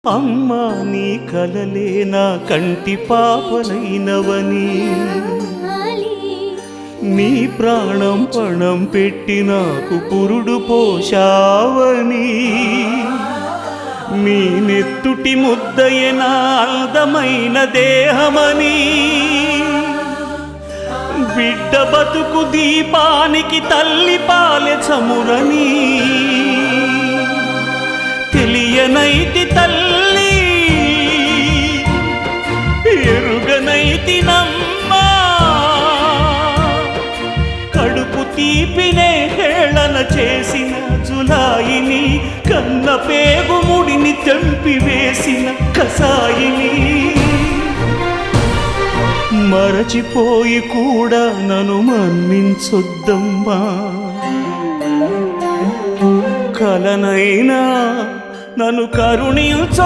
అమ్మా నీ కలలే నా కంటి పాపలైనవని, నీ ప్రాణం పణం పెట్టి నాకు పురుడు పోశావని, నీ నెత్తుటి ముద్దయే నా అందమైన దేహమని, బిడ్డ బతుకు దీపానికి తల్లి పాలె చమురని తెలియనైతి తల్లి, ఎరుగనైతి నమ్మా, కడుపు తీపినే హేళన చేసిన జులాయిని, కన్న పేగు ముడిని తెంపి వేసిన కసాయిని, మరచిపోయి కూడా నన్ను మన్నించొద్దమ్మా, కలనైనా నన్ను కరుణించొద్దు.